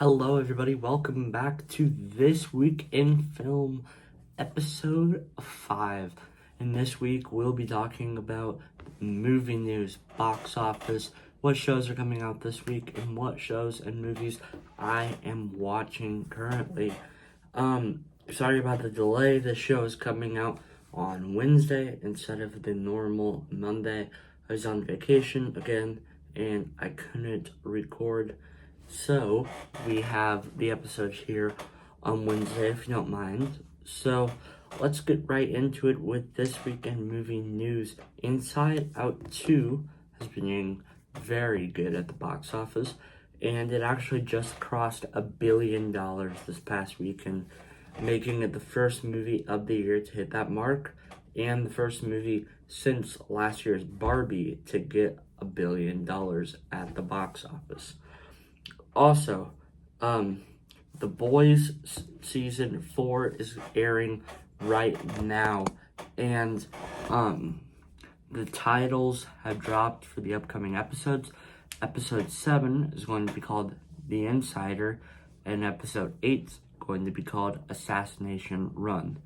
Hello, everybody. Welcome back to This Week in Film, episode 5. And this week, we'll be talking about movie news, box office, what shows are coming out this week, and what shows and movies I am watching currently. Sorry about the delay. This show is coming out on Wednesday instead of the normal Monday. I was on vacation again, and I couldn't record. So, we have the episode here on Wednesday, if you don't mind. So, let's get right into it with this weekend movie news. Inside Out 2 has been doing very good at the box office, and it actually just crossed $1 billion this past weekend, making it the first movie of the year to hit that mark, and the first movie since last year's Barbie to get $1 billion at the box office. Also, The Boys season 4 is airing right now, and the titles have dropped for the upcoming episodes. Episode 7 is going to be called The Insider, and episode 8 is going to be called Assassination Run.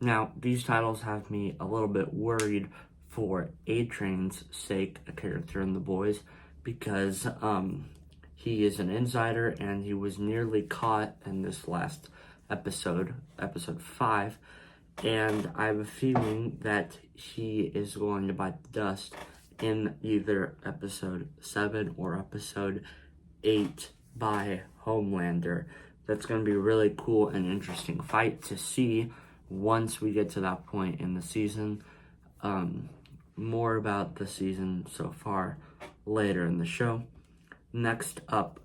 Now, these titles have me a little bit worried for A-Train's sake, a character in The Boys, because he is an insider, and he was nearly caught in this last episode 5, and I have a feeling that he is going to bite the dust in either episode 7 or episode 8 by Homelander. That's going to be a really cool and interesting fight to see once we get to that point in the season. More about the season so far later in the show. Next up,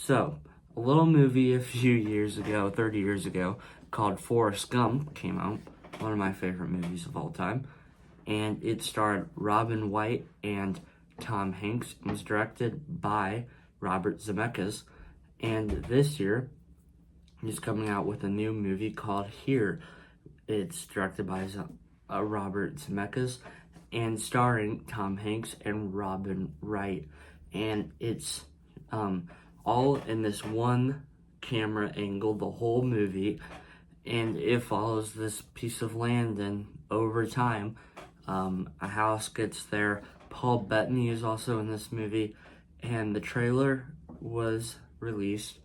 a little movie a few years ago, 30 years ago, called Forrest Gump came out, one of my favorite movies of all time, and it starred Robin Wright and Tom Hanks, and was directed by Robert Zemeckis, and this year, he's coming out with a new movie called Here. It's directed by Robert Zemeckis, and starring Tom Hanks and Robin Wright, and it's all in this one camera angle the whole movie, and it follows this piece of land, and over time a house gets there. Paul Bettany is also in this movie, and the trailer was released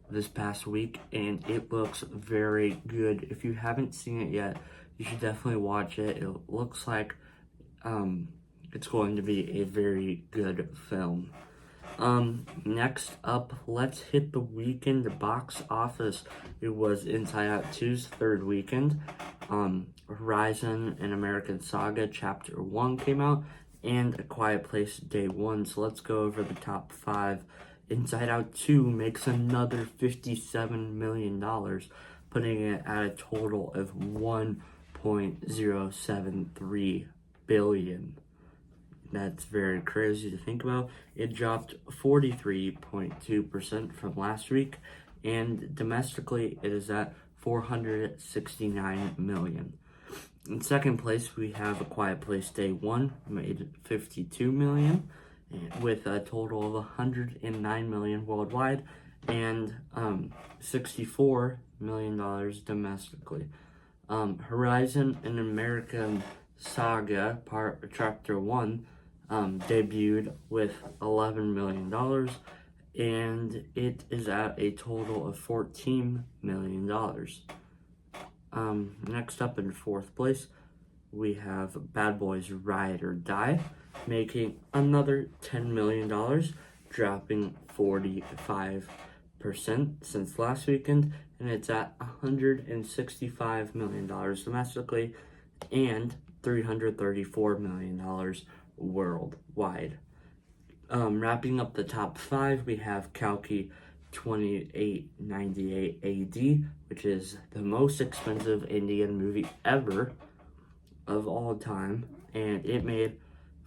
this past week, and it looks very good. If you haven't seen it yet, you should definitely watch it. It looks like it's going to be a very good film. Next up, let's hit the weekend box office. It was Inside Out 2's third weekend. Horizon: An American Saga Chapter 1 came out, and A Quiet Place Day 1. So let's go over the top 5. Inside Out 2 makes another $57 million, putting it at a total of $1.073 billion. That's very crazy to think about. It dropped 43.2% from last week, and domestically it is at $469 million. In second place, we have A Quiet Place Day 1, made $52 million, with a total of $109 million worldwide, and $64 million domestically. Horizon: An American Saga Chapter 1 debuted with $11 million, and it is at a total of $14 million. Next up in fourth place, we have Bad Boys Ride or Die, making another $10 million, dropping 45% since last weekend, and it's at $165 million domestically, and $334 million worldwide. Wrapping up the top 5, we have Kalki 2898 AD, which is the most expensive Indian movie ever of all time, and it made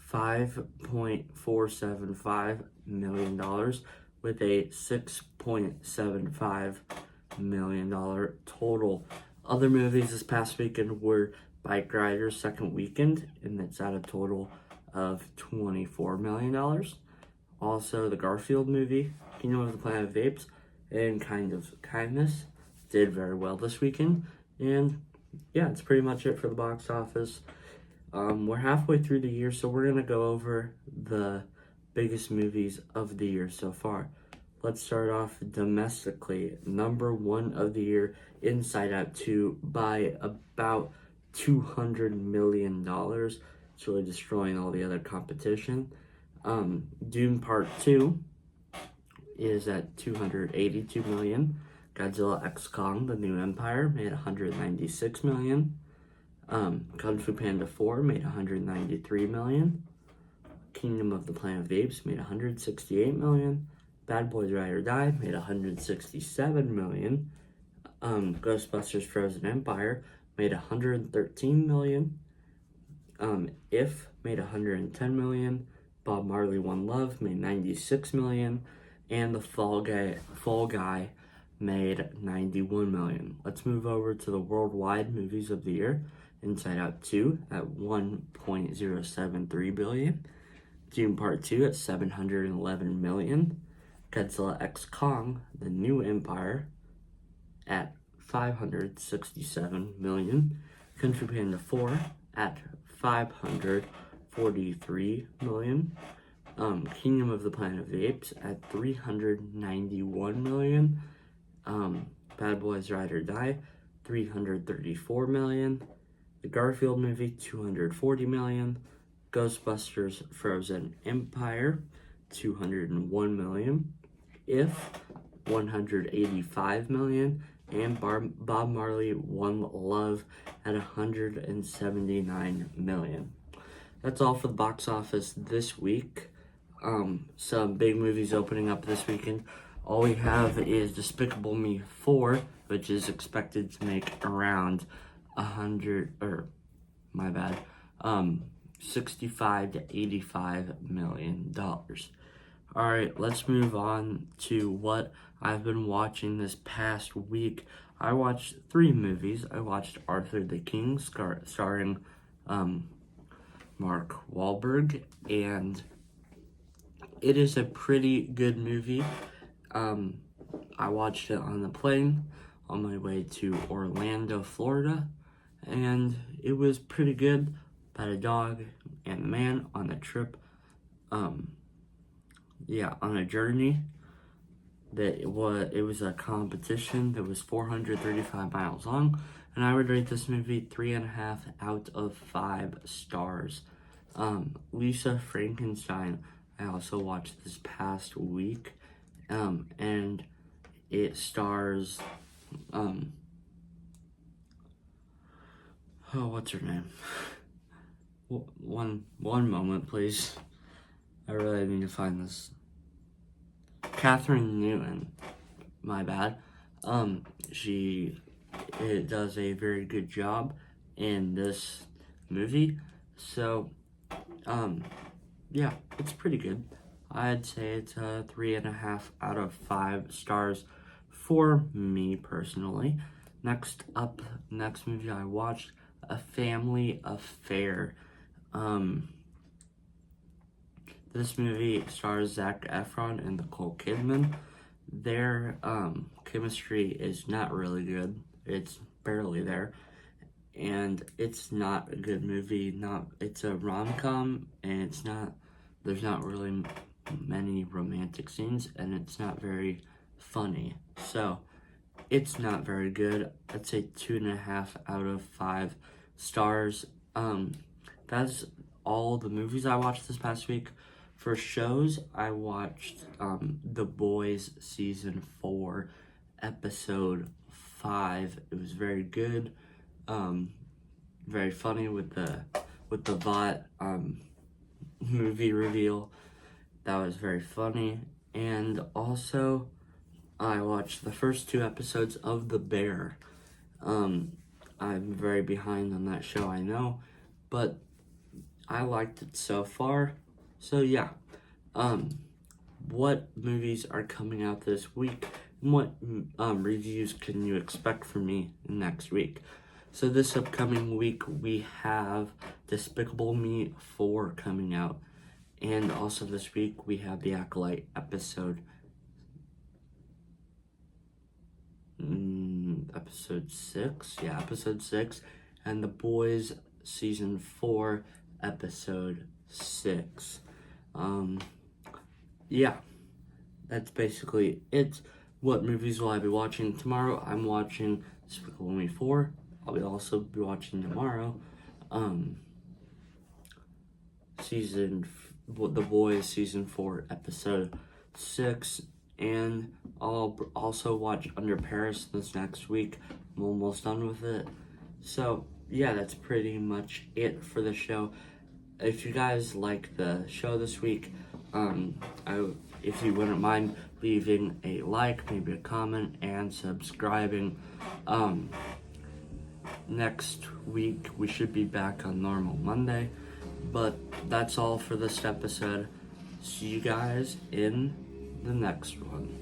$5.475 million with a $6.75 million total. Other movies this past weekend were Bike Rider's second weekend, and it's at a total of $24 million. Also, the Garfield movie, Kingdom of the Planet of Apes, and Kind of Kindness did very well this weekend. And yeah, it's pretty much it for the box office. We're halfway through the year, so we're going to go over the biggest movies of the year so far. Let's start off domestically. Number one of the year, Inside Out 2, by about $200 million. It's really destroying all the other competition. Dune Part 2 is at $282 million. Godzilla X Kong, The New Empire, made $196 million. Kung Fu Panda 4 made $193 million. Kingdom of the Planet of the Apes made $168 million. Bad Boys Ride or Die made $167 million. Ghostbusters Frozen Empire made $113 million. If made $110 million. Bob Marley One Love made $96 million. And The Fall Guy made $91 million. Let's move over to the worldwide movies of the year. Inside Out 2 at $1.073 billion. Dune Part 2 at $711 million. Godzilla X Kong, The New Empire at $567 million. Kung Fu Panda 4 at $543 million. Kingdom of the Planet of the Apes at $391 million. Bad Boys Ride or Die, $334 million. The Garfield movie, $240 million. Ghostbusters Frozen Empire, $201 million. If, $185 million. And Bob Marley One Love at $179 million. That's all for the box office this week. Some big movies opening up this weekend. All we have is Despicable Me 4, which is expected to make around 65 to $85 million. Alright, let's move on to what I've been watching this past week. I watched 3 movies. I watched Arthur the King, starring Mark Wahlberg, and it is a pretty good movie. I watched it on the plane on my way to Orlando, Florida, and it was pretty good. About a dog and a man on a trip, on a journey. It was a competition that was 435 miles long, and I would rate this movie 3.5 out of 5 stars. Lisa Frankenstein, I also watched this past week, and it stars, what's her name? One moment, please. I really need to find this. Catherine Newton. My bad. She does a very good job in this movie. So, yeah, it's pretty good. I'd say it's a 3.5 out of 5 stars for me personally. Next movie I watched, A Family Affair. This movie stars Zac Efron and Nicole Kidman. Their chemistry is not really good. It's barely there. And it's not a good movie. It's a rom-com, and there's not really many romantic scenes, and it's not very funny. So, it's not very good. I'd say 2.5 out of 5 stars. That's all the movies I watched this past week. For shows, I watched The Boys Season 4, Episode 5. It was very good, very funny with the Vought movie reveal. That was very funny. And also, I watched the first 2 episodes of The Bear. I'm very behind on that show, I know, but I liked it so far. So yeah, what movies are coming out this week, and what reviews can you expect from me next week? So this upcoming week we have Despicable Me 4 coming out, and also this week we have The Acolyte episode episode 6. Yeah, episode 6. And The Boys season 4, episode 6. Yeah, that's basically it. What movies will I be watching tomorrow? I'm watching Despicable Me 4. I'll also be watching tomorrow The Boys season 4 episode 6, and I'll also watch Under Paris this next week. I'm almost done with it. So yeah, that's pretty much it for the show. If you guys like the show this week, if you wouldn't mind leaving a like, maybe a comment, and subscribing. Next week we should be back on normal Monday. But that's all for this episode. See you guys in the next one.